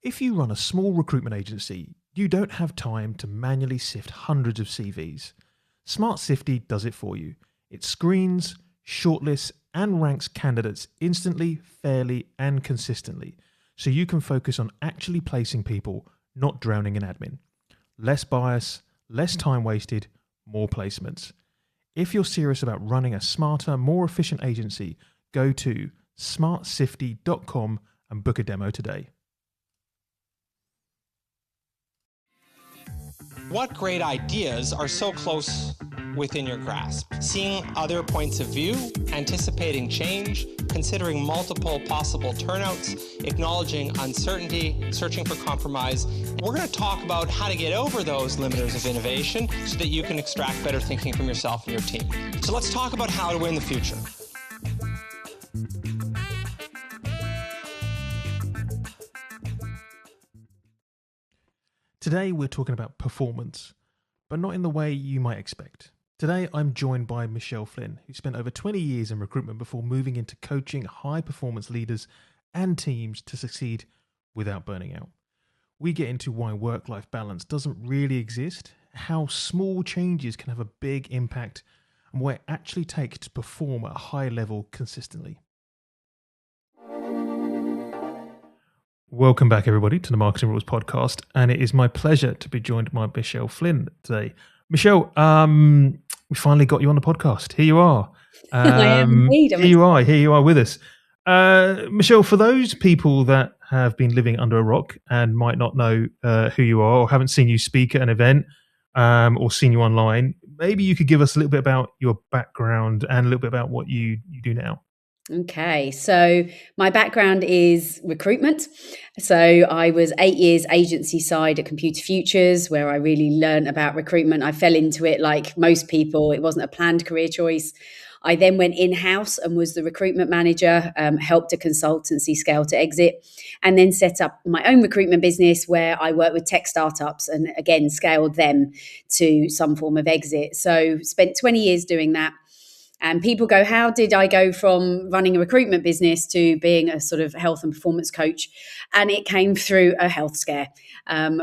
If you run a small recruitment agency, you don't have time to manually sift hundreds of CVs. Smart Sifty does it for you. It screens, shortlists, and ranks candidates instantly, fairly, and consistently, so you can focus on actually placing people, not drowning in admin. Less bias, less time wasted, more placements. If you're serious about running a smarter, more efficient agency, go to smartsifty.com and book a demo today. What great ideas are so close within your grasp? Seeing other points of view, anticipating change, considering multiple possible turnouts, acknowledging uncertainty, searching for compromise. We're going to talk about how to get over those limiters of innovation so that you can extract better thinking from yourself and your team. So let's talk about how to win the future. Today we're talking about performance, but not in the way you might expect. Today I'm joined by Michelle Flynn, who spent over 20 years in recruitment before moving into coaching high-performance leaders and teams to succeed without burning out. We get into why work-life balance doesn't really exist, how small changes can have a big impact, and what it actually takes to perform at a high level consistently. Welcome back, everybody, to the Marketing Rules podcast, and it is my pleasure to be joined by Michelle Flynn today. Michelle, we finally got you on the podcast. Here you are. I am indeed. Here you are with us. Michelle, for those people that have been living under a rock and might not know who you are or haven't seen you speak at an event or seen you online, maybe you could give us a little bit about your background and a little bit about what you do now. Okay, so my background is recruitment. So I was 8 years agency side at Computer Futures, where I really learned about recruitment. I fell into it like most people. It wasn't a planned career choice. I then went in-house and was the recruitment manager, helped a consultancy scale to exit, and then set up my own recruitment business where I worked with tech startups and again, scaled them to some form of exit. So spent 20 years doing that. And people go, how did I go from running a recruitment business to being a sort of health and performance coach? And it came through a health scare,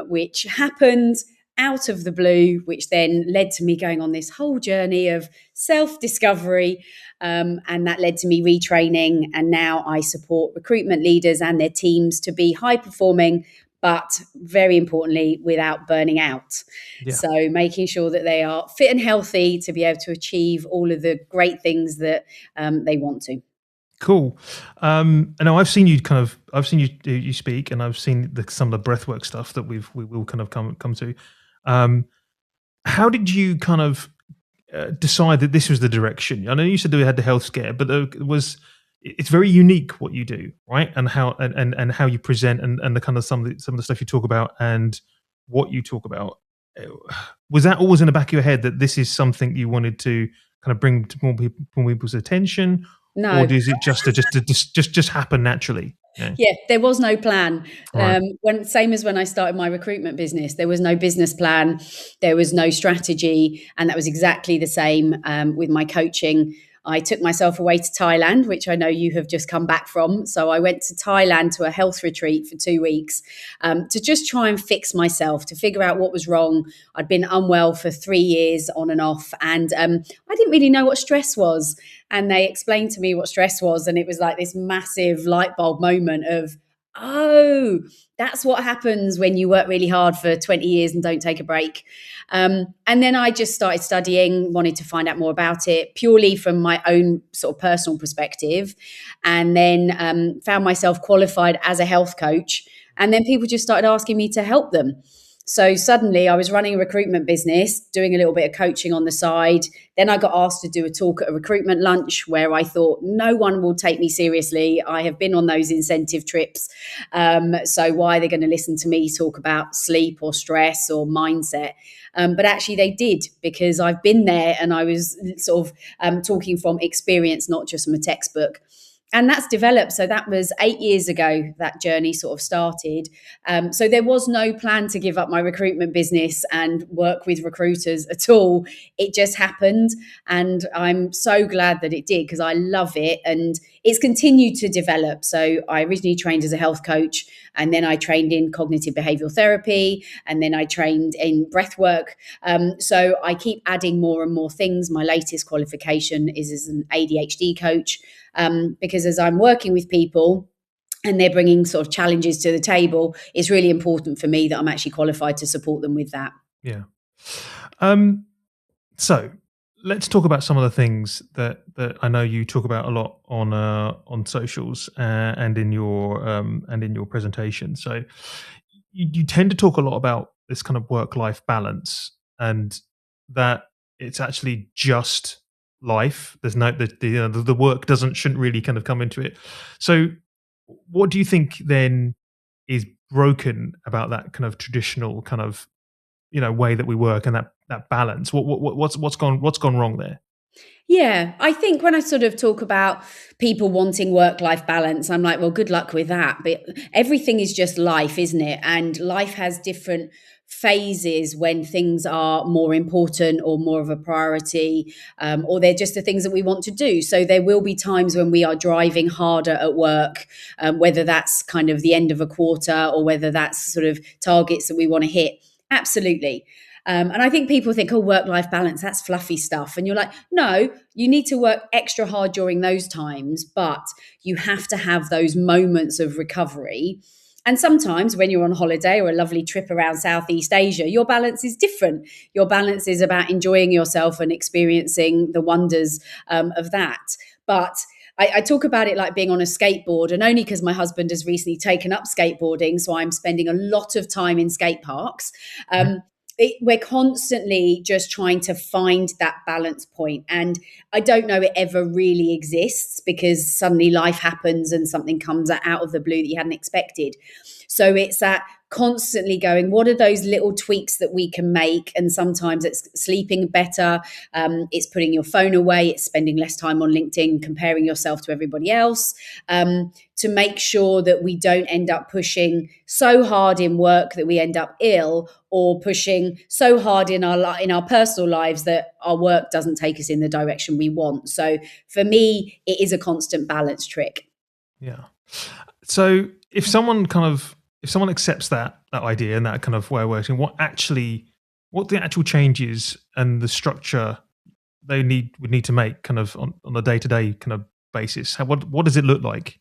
which happened out of the blue, which then led to me going on this whole journey of self-discovery. And that led to me retraining. And now I support recruitment leaders and their teams to be high performing, but very importantly, without burning out. Yeah. So making sure that they are fit and healthy to be able to achieve all of the great things that they want to. Cool. And now I've seen you speak, and I've seen some of the breathwork stuff that we will kind of come to. How did you kind of decide that this was the direction? I know you said that we had the health scare, but it's very unique what you do, right? And how and how you present and the kind of some of the stuff you talk about and what you talk about. Was that always in the back of your head that this is something you wanted to kind of bring to more people's attention? No. Or does it just happen naturally? Yeah, there was no plan. Right. Same as when I started my recruitment business, there was no business plan, there was no strategy, and that was exactly the same with my coaching. I took myself away to Thailand, which I know you have just come back from. So I went to Thailand to a health retreat for 2 weeks to just try and fix myself, to figure out what was wrong. I'd been unwell for 3 years on and off, and I didn't really know what stress was. And they explained to me what stress was, and it was like this massive light bulb moment of, oh, that's what happens when you work really hard for 20 years and don't take a break. And then I just started studying, wanted to find out more about it purely from my own sort of personal perspective. And then found myself qualified as a health coach. And then people just started asking me to help them. So suddenly I was running a recruitment business, doing a little bit of coaching on the side. Then I got asked to do a talk at a recruitment lunch where I thought no one will take me seriously. I have been on those incentive trips. So why are they going to listen to me talk about sleep or stress or mindset? But actually they did, because I've been there and I was sort of talking from experience, not just from a textbook. And that's developed. So that was 8 years ago, that journey sort of started. So there was no plan to give up my recruitment business and work with recruiters at all. It just happened. And I'm so glad that it did, because I love it. And it's continued to develop. So I originally trained as a health coach, and then I trained in cognitive behavioral therapy, and then I trained in breathwork. So I keep adding more and more things. My latest qualification is as an ADHD coach, because as I'm working with people and they're bringing sort of challenges to the table, it's really important for me that I'm actually qualified to support them with that. Yeah. So let's talk about some of the things that I know you talk about a lot on socials and in your presentation. So you tend to talk a lot about this kind of work-life balance, and that it's actually just life. There's no the work shouldn't really kind of come into it. So what do you think then is broken about that kind of traditional kind of way that we work and that balance? What's gone wrong there? Yeah, I think when I sort of talk about people wanting work-life balance, I'm like, well, good luck with that. But everything is just life, isn't it? And life has different phases when things are more important or more of a priority, or they're just the things that we want to do. So there will be times when we are driving harder at work, whether that's kind of the end of a quarter or whether that's sort of targets that we want to hit. Absolutely. And I think people think, oh, work-life balance, that's fluffy stuff. And you're like, no, you need to work extra hard during those times, but you have to have those moments of recovery. And sometimes when you're on holiday or a lovely trip around Southeast Asia, your balance is different. Your balance is about enjoying yourself and experiencing the wonders of that. But I talk about it like being on a skateboard, and only because my husband has recently taken up skateboarding, so I'm spending a lot of time in skate parks. We're constantly just trying to find that balance point. And I don't know it ever really exists, because suddenly life happens and something comes out of the blue that you hadn't expected. So it's that constantly going, what are those little tweaks that we can make? And sometimes it's sleeping better, it's putting your phone away, it's spending less time on LinkedIn, comparing yourself to everybody else, to make sure that we don't end up pushing so hard in work that we end up ill, or pushing so hard in our personal lives that our work doesn't take us in the direction we want. So for me, it is a constant balance trick. Yeah. So if someone accepts that idea and that kind of way of working, what the actual changes and the structure they would need to make kind of on a day-to-day kind of basis, what does it look like?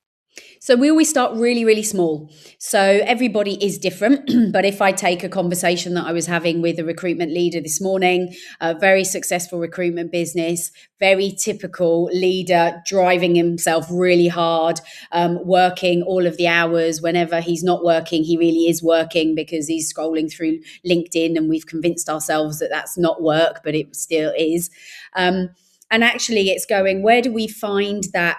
So we always start really, really small. So everybody is different. But if I take a conversation that I was having with a recruitment leader this morning, a very successful recruitment business, very typical leader, driving himself really hard, working all of the hours. Whenever he's not working, he really is working, because he's scrolling through LinkedIn, and we've convinced ourselves that that's not work, but it still is. And actually it's going, where do we find that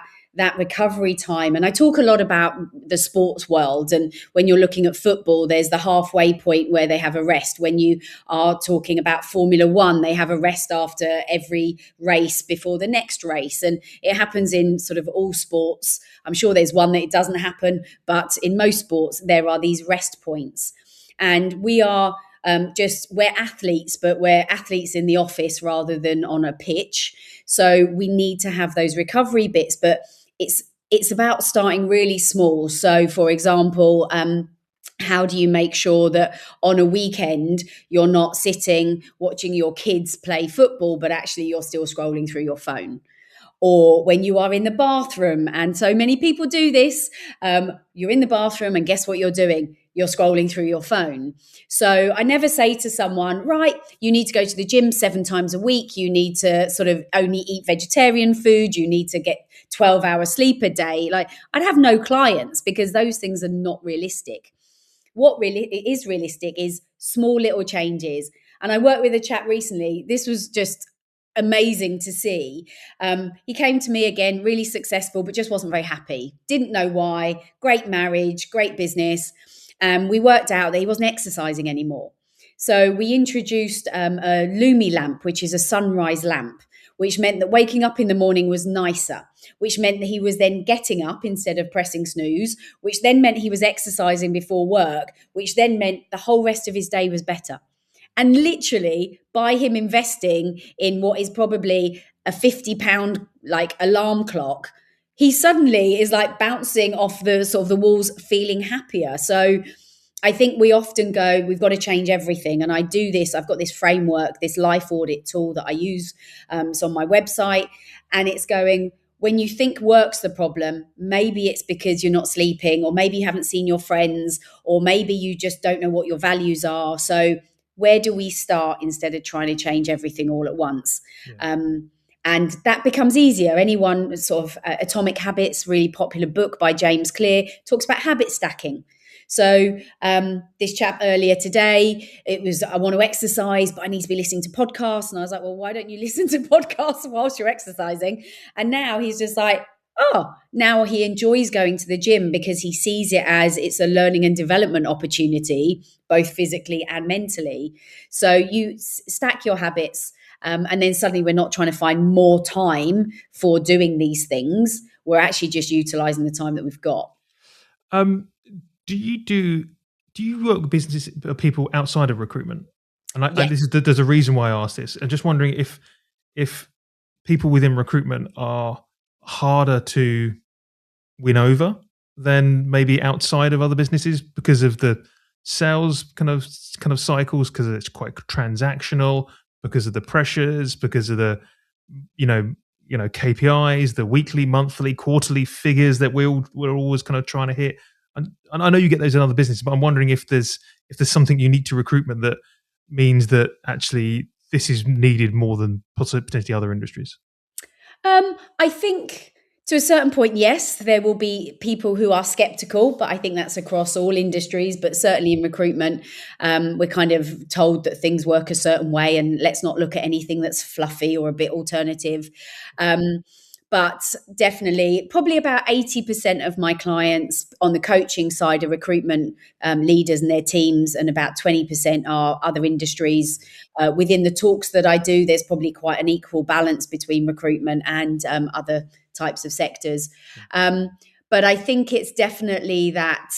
recovery time? And I talk a lot about the sports world, and when you're looking at football, there's the halfway point where they have a rest. When you are talking about Formula One, they have a rest after every race before the next race, and it happens in sort of all sports. I'm sure there's one that it doesn't happen, but in most sports there are these rest points. And we are we're athletes, but we're athletes in the office rather than on a pitch. So we need to have those recovery bits, but it's about starting really small. So for example, how do you make sure that on a weekend you're not sitting watching your kids play football, but actually you're still scrolling through your phone? Or when you are in the bathroom, and so many people do this, you're in the bathroom and guess what you're doing? You're scrolling through your phone. So I never say to someone, right, you need to go to the gym 7 times a week. You need to sort of only eat vegetarian food. You need to get 12 hours sleep a day. Like, I'd have no clients, because those things are not realistic. What really is realistic is small little changes. And I worked with a chap recently. This was just amazing to see. He came to me again, really successful, but just wasn't very happy. Didn't know why. Great marriage, great business. We worked out that he wasn't exercising anymore. So we introduced a Lumi lamp, which is a sunrise lamp, which meant that waking up in the morning was nicer, which meant that he was then getting up instead of pressing snooze, which then meant he was exercising before work, which then meant the whole rest of his day was better. And literally, by him investing in what is probably a £50 like alarm clock, he suddenly is like bouncing off the sort of the walls, feeling happier. So I think we often go, we've got to change everything. And I do this, I've got this framework, this life audit tool that I use. It's on my website, and it's going, when you think work's the problem, maybe it's because you're not sleeping, or maybe you haven't seen your friends, or maybe you just don't know what your values are. So where do we start instead of trying to change everything all at once? Yeah. And that becomes easier. Anyone sort of Atomic Habits, really popular book by James Clear, talks about habit stacking. So this chap earlier today, it was, I want to exercise, but I need to be listening to podcasts. And I was like, well, why don't you listen to podcasts whilst you're exercising? And now he's just like, oh, now he enjoys going to the gym because he sees it as it's a learning and development opportunity, both physically and mentally. So you stack your habits. And then suddenly we're not trying to find more time for doing these things. We're actually just utilizing the time that we've got. Do you work with businesses, people outside of recruitment? And Yes. there's a reason why I asked this. I'm just wondering if people within recruitment are harder to win over than maybe outside of other businesses because of the sales kind of cycles, because it's quite transactional, because of the pressures, because of the you know KPIs, the weekly, monthly, quarterly figures that we're always kind of trying to hit. And I know you get those in other businesses, but I'm wondering if there's something unique to recruitment that means that actually this is needed more than potentially other industries. I think to a certain point, yes, there will be people who are skeptical, but I think that's across all industries. But certainly in recruitment, we're kind of told that things work a certain way, and let's not look at anything that's fluffy or a bit alternative. But definitely, probably about 80% of my clients on the coaching side are recruitment leaders and their teams, and about 20% are other industries. Within the talks that I do, there's probably quite an equal balance between recruitment and other types of sectors. But I think it's definitely that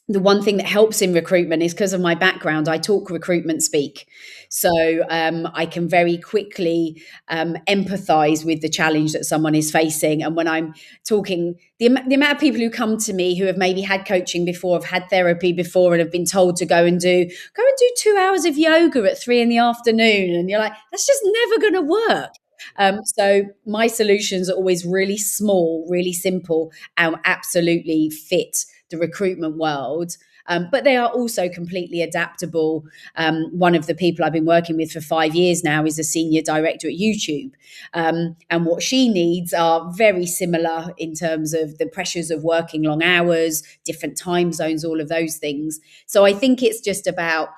the one thing that helps in recruitment is because of my background, I talk recruitment speak. So I can very quickly empathize with the challenge that someone is facing. And when I'm talking, the amount of people who come to me who have maybe had coaching before, have had therapy before, and have been told to go and do 2 hours of yoga at 3 p.m. And you're like, that's just never going to work. So my solutions are always really small, really simple, and absolutely fit the recruitment world. But they are also completely adaptable. One of the people I've been working with for 5 years now is a senior director at YouTube. And what she needs are very similar in terms of the pressures of working long hours, different time zones, all of those things. So I think it's just about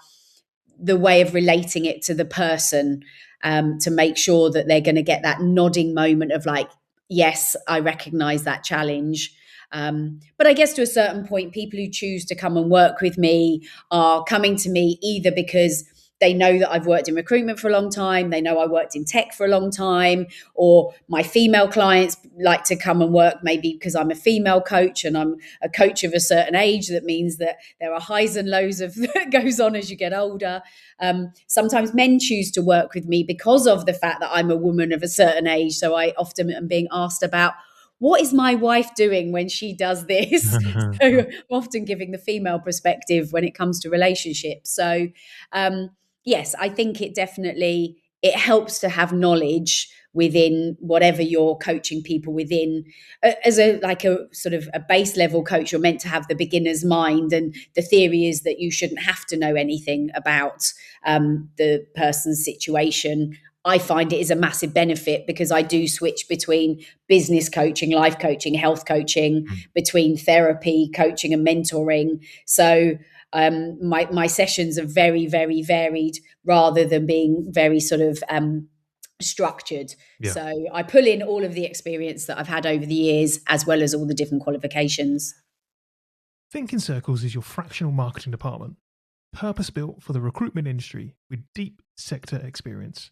the way of relating it to the person, to make sure that they're going to get that nodding moment of like, yes, I recognize that challenge. But I guess to a certain point, people who choose to come and work with me are coming to me either because they know that I've worked in recruitment for a long time, they know I worked in tech for a long time, or my female clients like to come and work maybe because I'm a female coach and I'm a coach of a certain age. That means that there are highs and lows of that goes on as you get older. Sometimes men choose to work with me because of the fact that I'm a woman of a certain age. So I often am being asked about, what is my wife doing when she does this? So I'm often giving the female perspective when it comes to relationships. So yes, I think it helps to have knowledge within whatever you're coaching people within. As a sort of a base level coach, you're meant to have the beginner's mind, and the theory is that you shouldn't have to know anything about the person's situation. I find it is a massive benefit because I do switch between business coaching, life coaching, health coaching, between therapy, coaching and mentoring. So my sessions are very, very varied rather than being very sort of structured. Yeah. So I pull in all of the experience that I've had over the years, as well as all the different qualifications. Thinking Circles is your fractional marketing department, purpose-built for the recruitment industry with deep sector experience.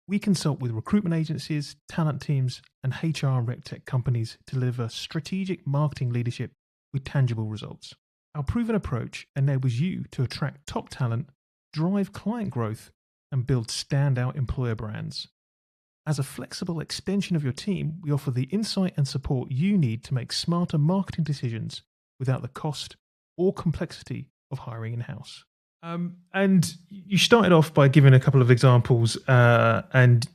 We consult with recruitment agencies, talent teams, and HR and rec tech companies to deliver strategic marketing leadership with tangible results. Our proven approach enables you to attract top talent, drive client growth, and build standout employer brands. As a flexible extension of your team, we offer the insight and support you need to make smarter marketing decisions without the cost or complexity of hiring in-house. And you started off by giving a couple of examples, and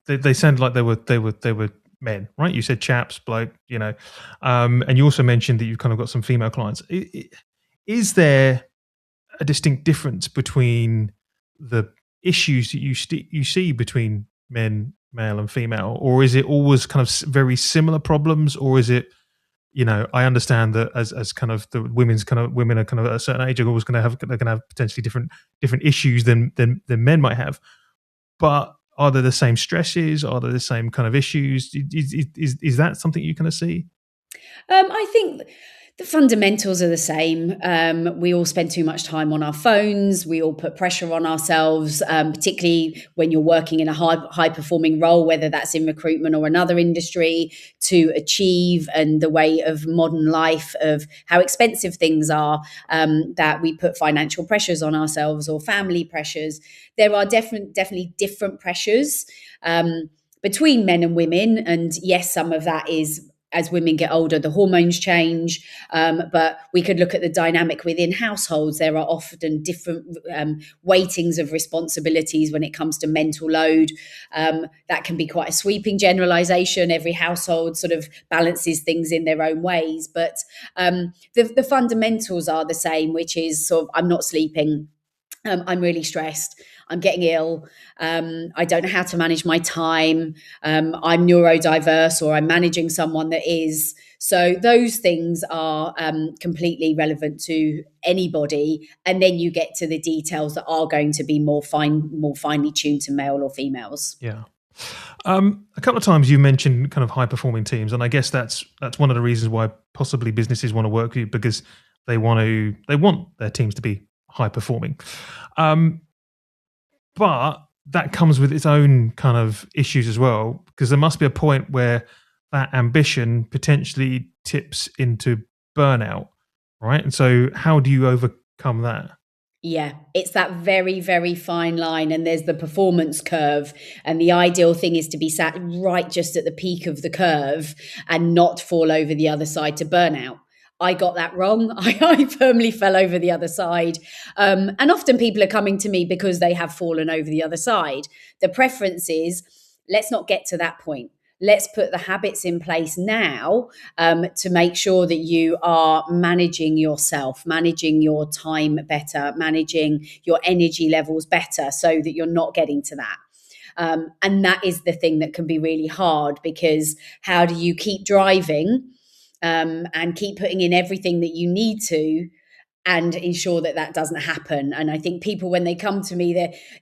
they sounded like they were men, right? You said chaps, bloke, and you also mentioned that you've kind of got some female clients. Is there a distinct difference between the issues that you see between male and female, or is it always kind of very similar problems, or is it, I understand that as kind of the women are kind of at a certain age are always they're going to have potentially different issues than men might have, but are there the same stresses? Are there the same kind of issues? Is that something you kind of see? I think the fundamentals are the same. We all spend too much time on our phones. We all put pressure on ourselves, particularly when you're working in a high performing role, whether that's in recruitment or another industry, to achieve, and the way of modern life, of how expensive things are, that we put financial pressures on ourselves, or family pressures. There are definitely different pressures between men and women. And yes, some of that is, as women get older, the hormones change. But we could look at the dynamic within households. There are often different weightings of responsibilities when it comes to mental load. That can be quite a sweeping generalization. Every household sort of balances things in their own ways. But the fundamentals are the same, which is sort of, I'm not sleeping. I'm really stressed. I'm getting ill. I don't know how to manage my time. I'm neurodiverse, or I'm managing someone that is. So those things are completely relevant to anybody. And then you get to the details that are going to be more finely tuned to male or females. Yeah. A couple of times you mentioned kind of high performing teams, and I guess that's one of the reasons why possibly businesses want to work with you, because they want their teams to be high performing. But that comes with its own kind of issues as well, because there must be a point where that ambition potentially tips into burnout, right? And so how do you overcome that? Yeah, it's that very, very fine line. And there's the performance curve. And the ideal thing is to be sat right just at the peak of the curve and not fall over the other side to burnout. I got that wrong. I firmly fell over the other side. And often people are coming to me because they have fallen over the other side. The preference is, let's not get to that point. Let's put the habits in place now to make sure that you are managing yourself, managing your time better, managing your energy levels better, so that you're not getting to that. And that is the thing that can be really hard, because how do you keep driving and keep putting in everything that you need to, and ensure that doesn't happen? And I think people, when they come to me,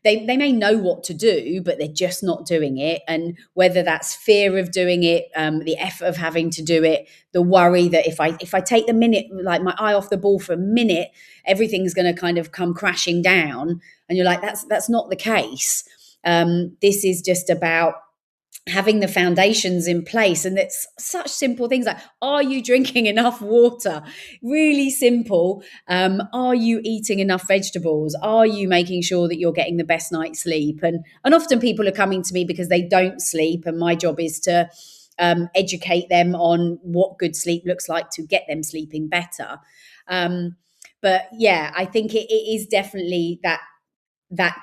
they may know what to do, but they're just not doing it. And whether that's fear of doing it, the effort of having to do it, the worry that if I take the minute, like my eye off the ball for a minute, everything's going to kind of come crashing down. And you're like, that's not the case. This is just about having the foundations in place. And it's such simple things like, are you drinking enough water? Really simple. Are you eating enough vegetables? Are you making sure that you're getting the best night's sleep? And often people are coming to me because they don't sleep, and my job is to educate them on what good sleep looks like to get them sleeping better. But yeah, I think it is definitely that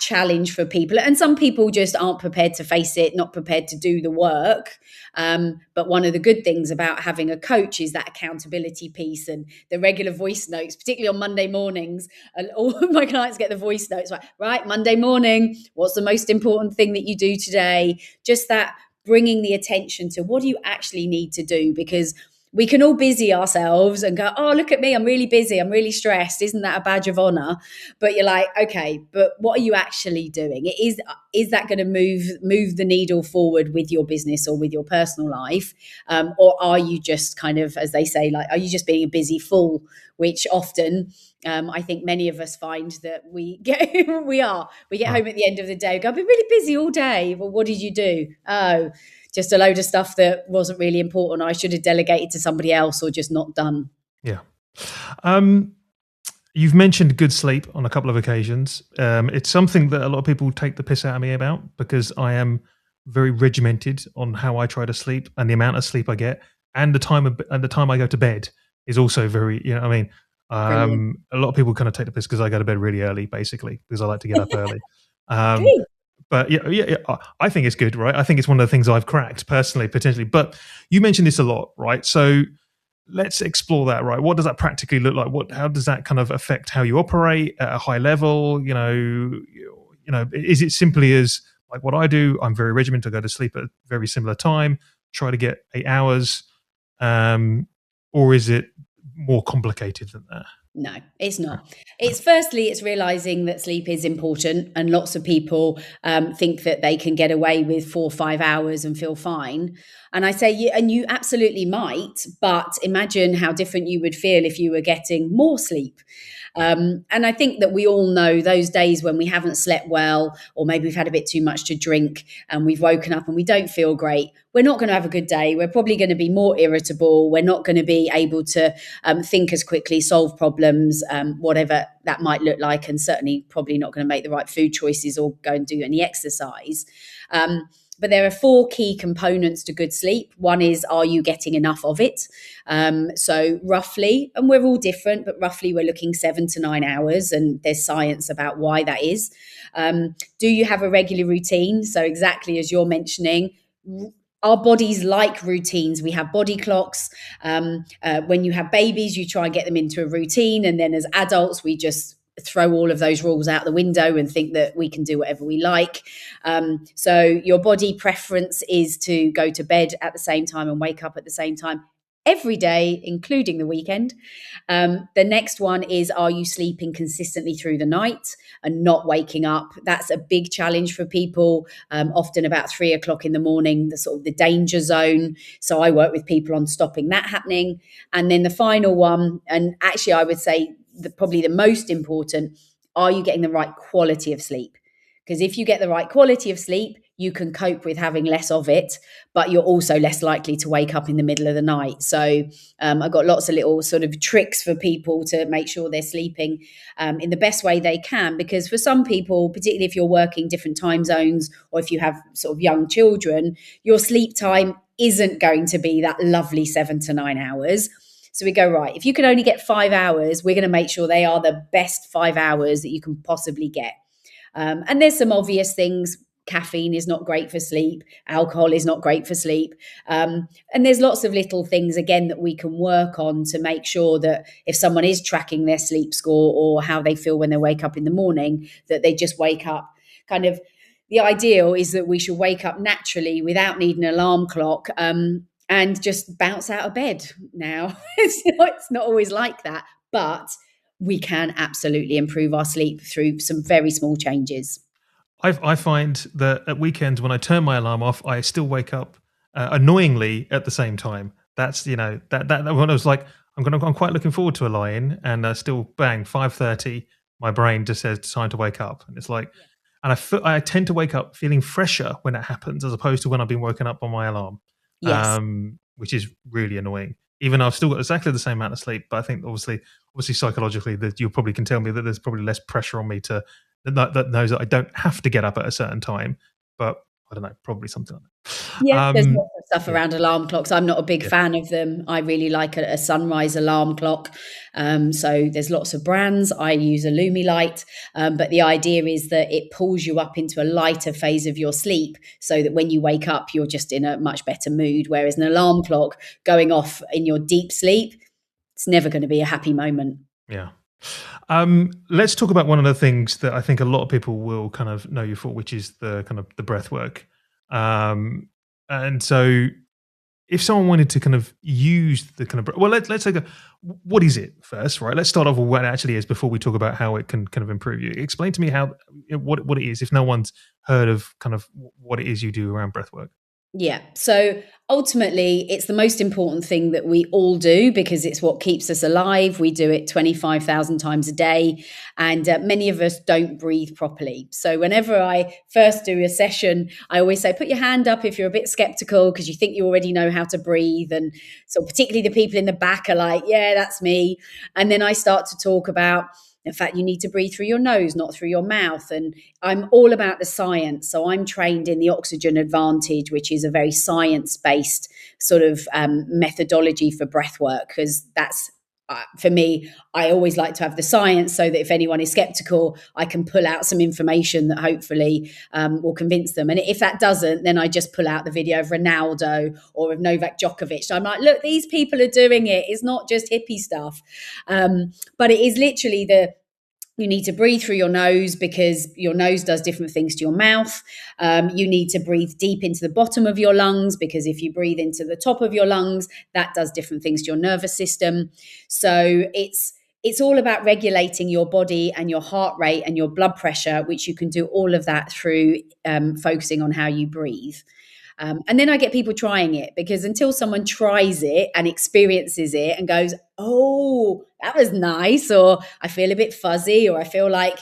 challenge for people. And some people just aren't prepared to face it, not prepared to do the work. But one of the good things about having a coach is that accountability piece, and the regular voice notes, particularly on Monday mornings. And all of my clients get the voice notes, right, Monday morning, what's the most important thing that you do today? Just that bringing the attention to what do you actually need to do, because we can all busy ourselves and go, oh, look at me, I'm really busy, I'm really stressed. Isn't that a badge of honor? But you're like, okay, but what are you actually doing? Is that going to move the needle forward with your business or with your personal life? Or are you just kind of, as they say, like, are you just being a busy fool? Which often, I think many of us find that we get home at the end of the day, go, I've been really busy all day. Well, what did you do? Oh, just a load of stuff that wasn't really important. I should have delegated to somebody else, or just not done. Yeah. You've mentioned good sleep on a couple of occasions. It's something that a lot of people take the piss out of me about, because I am very regimented on how I try to sleep and the amount of sleep I get, and the time I go to bed is also very, you know, I mean, Brilliant. a lot of people kind of take the piss because I go to bed really early, basically, because I like to get up early. Good. But yeah, I think it's good, right? I think it's one of the things I've cracked personally, potentially. But you mentioned this a lot, right? So let's explore that, right? What does that practically look like? How does that kind of affect how you operate at a high level? Is it simply as like what I do? I'm very regimented. I go to sleep at a very similar time, try to get 8 hours, or is it more complicated than that? No, it's not. It's realizing that sleep is important, and lots of people think that they can get away with 4 or 5 hours and feel fine. And I say, you absolutely might, but imagine how different you would feel if you were getting more sleep. And I think that we all know those days when we haven't slept well, or maybe we've had a bit too much to drink and we've woken up and we don't feel great. We're not going to have a good day. We're probably going to be more irritable. We're not going to be able to think as quickly, solve problems, whatever that might look like, and certainly probably not going to make the right food choices or go and do any exercise. But there are 4 key components to good sleep. One is, are you getting enough of it? So roughly, and we're all different, but roughly we're looking 7 to 9 hours, and there's science about why that is. Do you have a regular routine? So exactly as you're mentioning, our bodies like routines. We have body clocks. When you have babies, you try and get them into a routine. And then as adults, we just throw all of those rules out the window and think that we can do whatever we like. So your body preference is to go to bed at the same time and wake up at the same time every day, including the weekend. The next one is, are you sleeping consistently through the night and not waking up? That's a big challenge for people, often about 3 o'clock in the morning, the sort of the danger zone. So I work with people on stopping that happening. And then the final one, and actually I would say probably the most important, are you getting the right quality of sleep? Because if you get the right quality of sleep, you can cope with having less of it, but you're also less likely to wake up in the middle of the night. So I've got lots of little sort of tricks for people to make sure they're sleeping in the best way they can. Because for some people, particularly if you're working different time zones, or if you have sort of young children, your sleep time isn't going to be that lovely 7 to 9 hours. So we go, right, if you can only get 5 hours, we're going to make sure they are the best 5 hours that you can possibly get. And there's some obvious things. Caffeine is not great for sleep. Alcohol is not great for sleep. And there's lots of little things, again, that we can work on to make sure that if someone is tracking their sleep score or how they feel when they wake up in the morning, that they just wake up kind of, the ideal is that we should wake up naturally without needing an alarm clock, and just bounce out of bed now. It's not always like that, but we can absolutely improve our sleep through some very small changes. I find that at weekends when I turn my alarm off, I still wake up annoyingly at the same time. That's that when I was like, I'm quite looking forward to a lie-in, and still bang 5:30, my brain just says it's time to wake up, and it's like, and I tend to wake up feeling fresher when that happens, as opposed to when I've been woken up by my alarm. Yes. Which is really annoying. Even though I've still got exactly the same amount of sleep, but I think obviously psychologically that you probably can tell me that there's probably less pressure on me that knows that I don't have to get up at a certain time. But I don't know, probably something like that. Yeah, there's lots of stuff around alarm clocks. I'm not a big fan of them. I really like a sunrise alarm clock. So there's lots of brands. I use a Lumilight, but the idea is that it pulls you up into a lighter phase of your sleep, so that when you wake up, you're just in a much better mood. Whereas an alarm clock going off in your deep sleep, it's never going to be a happy moment. Yeah. Let's talk about one of the things that I think a lot of people will kind of know you for, which is the kind of the breath work. And so if someone wanted to kind of use the kind of, well, let's take what is it first, right? Let's start off with what it actually is before we talk about how it can kind of improve you. Explain to me what it is, if no one's heard of kind of what it is you do around breath work. Yeah. So ultimately, it's the most important thing that we all do because it's what keeps us alive. We do it 25,000 times a day, and many of us don't breathe properly. So whenever I first do a session, I always say, put your hand up if you're a bit skeptical because you think you already know how to breathe. And so particularly the people in the back are like, yeah, that's me. And then I start to talk about, in fact, you need to breathe through your nose, not through your mouth. And I'm all about the science. So I'm trained in the oxygen advantage, which is a very science-based sort of methodology for breath work, because that's, for me, I always like to have the science so that if anyone is skeptical, I can pull out some information that hopefully will convince them. And if that doesn't, then I just pull out the video of Ronaldo or of Novak Djokovic. So I'm like, look, these people are doing it. It's not just hippie stuff. But it is literally you need to breathe through your nose because your nose does different things to your mouth. You need to breathe deep into the bottom of your lungs because if you breathe into the top of your lungs, that does different things to your nervous system. So it's all about regulating your body and your heart rate and your blood pressure, which you can do all of that through focusing on how you breathe. And then I get people trying it because until someone tries it and experiences it and goes, oh, that was nice, or I feel a bit fuzzy, or I feel like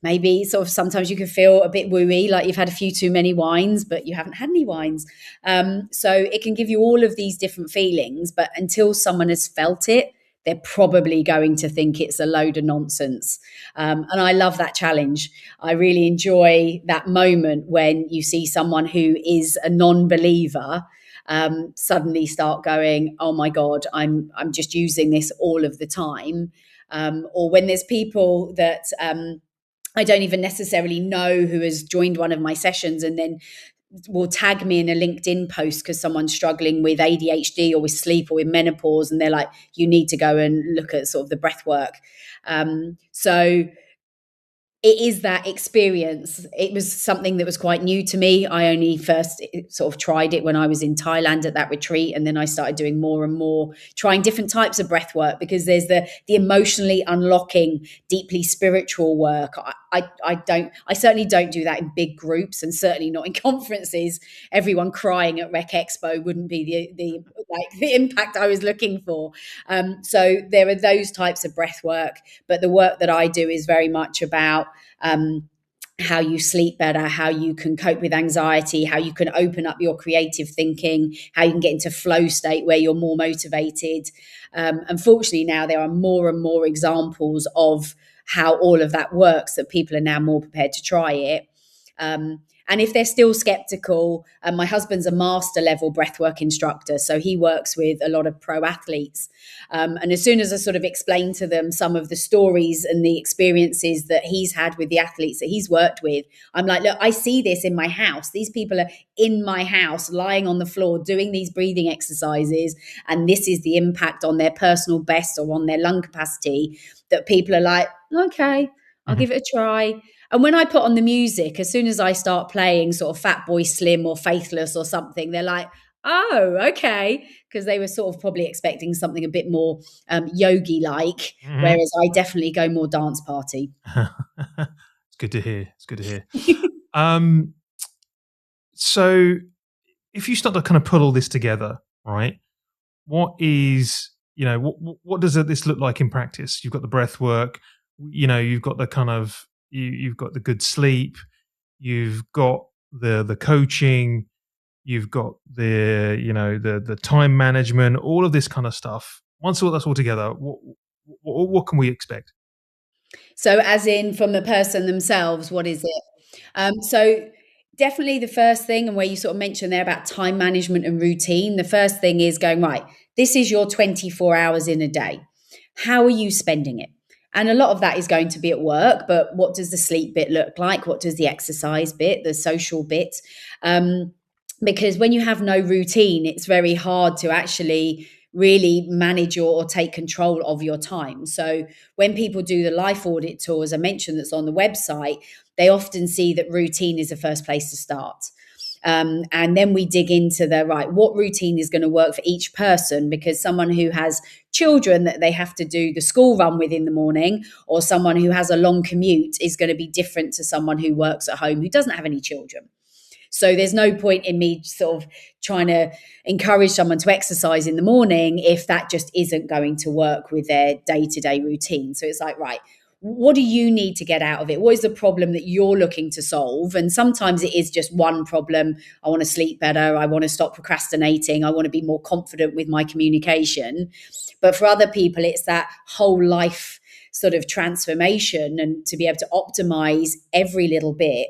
maybe sort of sometimes you can feel a bit wooey, like you've had a few too many wines, but you haven't had any wines. So it can give you all of these different feelings, but until someone has felt it, they're probably going to think it's a load of nonsense. And I love that challenge. I really enjoy that moment when you see someone who is a non-believer suddenly start going, oh my God, I'm just using this all of the time. Or when there's people that I don't even necessarily know who has joined one of my sessions and then will tag me in a LinkedIn post because someone's struggling with ADHD or with sleep or with menopause. And they're like, you need to go and look at sort of the breath work. So it is that experience. It was something that was quite new to me. I only first sort of tried it when I was in Thailand at that retreat. And then I started doing more and more, trying different types of breath work because there's the emotionally unlocking, deeply spiritual work. I certainly don't do that in big groups and certainly not in conferences. Everyone crying at Rec Expo wouldn't be the impact I was looking for. So there are those types of breath work, but the work that I do is very much about how you sleep better, how you can cope with anxiety, how you can open up your creative thinking, how you can get into flow state where you're more motivated. Unfortunately, now there are more and more examples of how all of that works, that people are now more prepared to try it. And if they're still skeptical, my husband's a master level breathwork instructor, so he works with a lot of pro athletes. And as soon as I sort of explain to them some of the stories and the experiences that he's had with the athletes that he's worked with, I'm like, look, I see this in my house. These people are in my house, lying on the floor, doing these breathing exercises. And this is the impact on their personal best or on their lung capacity, that people are like, okay, I'll give it a try. And when I put on the music, as soon as I start playing sort of Fatboy Slim or Faithless or something, they're like, oh, okay. Because they were sort of probably expecting something a bit more yogi-like, whereas I definitely go more dance party. It's good to hear. It's good to hear. So if you start to kind of put all this together, right, what is, what does this look like in practice? You've got the breath work, you've got the kind of, you've got the good sleep, you've got the coaching, you've got the time management, all of this kind of stuff. Once all that's all together, what can we expect? So as in from the person themselves, what is it? So definitely the first thing, and where you sort of mentioned there about time management and routine, the first thing is going, right, this is your 24 hours in a day. How are you spending it? And a lot of that is going to be at work, but what does the sleep bit look like? What does the exercise bit, the social bit? Because when you have no routine, it's very hard to actually really manage or take control of your time. So when people do the life audit tour, as I mentioned, that's on the website, they often see that routine is the first place to start. And then we dig into what routine is going to work for each person, because someone who has children that they have to do the school run with in the morning, or someone who has a long commute, is going to be different to someone who works at home who doesn't have any children. So there's no point in me sort of trying to encourage someone to exercise in the morning if that just isn't going to work with their day-to-day routine. So it's like, right, what do you need to get out of it? What is the problem that you're looking to solve? And sometimes it is just one problem. I want to sleep better. I want to stop procrastinating. I want to be more confident with my communication. But for other people, it's that whole life sort of transformation and to be able to optimize every little bit.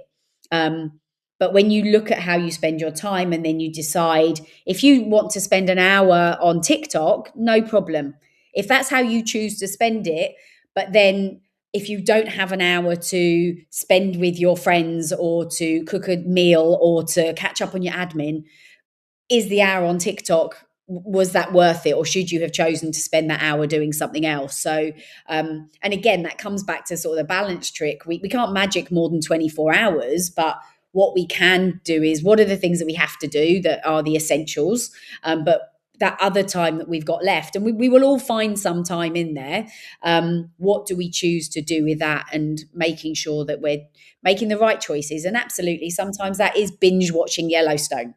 But when you look at how you spend your time and then you decide if you want to spend an hour on TikTok, no problem. If that's how you choose to spend it, but then if you don't have an hour to spend with your friends or to cook a meal or to catch up on your admin, is the hour on TikTok, was that worth it? Or should you have chosen to spend that hour doing something else? So, and again, that comes back to sort of the balance trick. We can't magic more than 24 hours, but what we can do is what are the things that we have to do that are the essentials, but that other time that we've got left, and we will all find some time in there. What do we choose to do with that, and making sure that we're making the right choices? And absolutely, sometimes that is binge watching Yellowstone.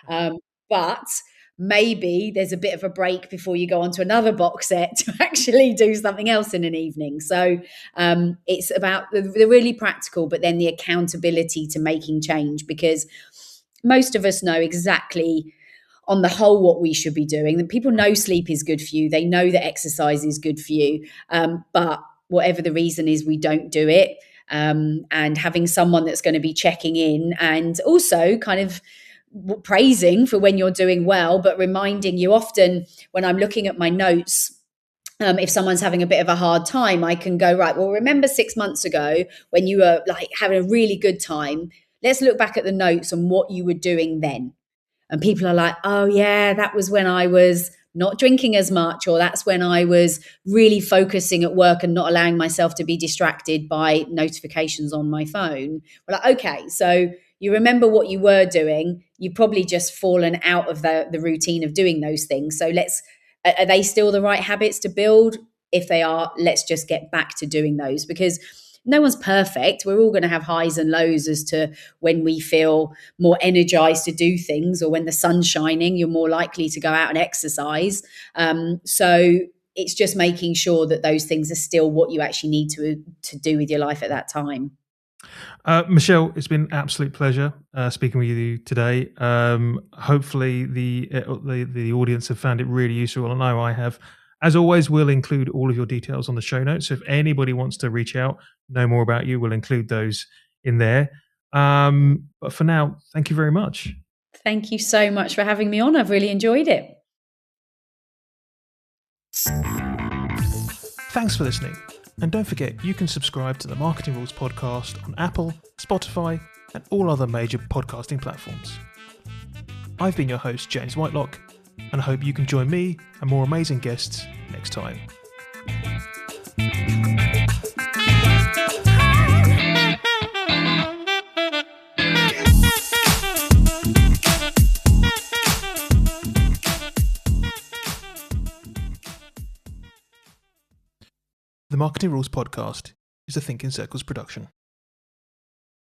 But maybe there's a bit of a break before you go on to another box set to actually do something else in an evening. So it's about the really practical, but then the accountability to making change, because most of us know exactly on the whole what we should be doing. And people know sleep is good for you. They know that exercise is good for you. But whatever the reason is, we don't do it. And having someone that's going to be checking in and also kind of praising for when you're doing well, but reminding you. Often when I'm looking at my notes, if someone's having a bit of a hard time, I can go, right, well, remember 6 months ago when you were like having a really good time? Let's look back at the notes and what you were doing then. And people are like, oh yeah, that was when I was not drinking as much, or that's when I was really focusing at work and not allowing myself to be distracted by notifications on my phone. We're like, okay, so you remember what you were doing. You've probably just fallen out of the routine of doing those things. So are they still the right habits to build? If they are, let's just get back to doing those, because no one's perfect. We're all going to have highs and lows as to when we feel more energized to do things, or when the sun's shining, you're more likely to go out and exercise. So it's just making sure that those things are still what you actually need to do with your life at that time. Michelle, it's been an absolute pleasure speaking with you today. Hopefully the audience have found it really useful. I know I have. As always, we'll include all of your details on the show notes. So if anybody wants to reach out, know more about you, we'll include those in there. But for now, thank you very much. Thank you so much for having me on. I've really enjoyed it. Thanks for listening. And don't forget, you can subscribe to the Marketing Rules podcast on Apple, Spotify, and all other major podcasting platforms. I've been your host, James Whitelock, and I hope you can join me and more amazing guests next time. The Marketing Rules podcast is a Think in Circles production.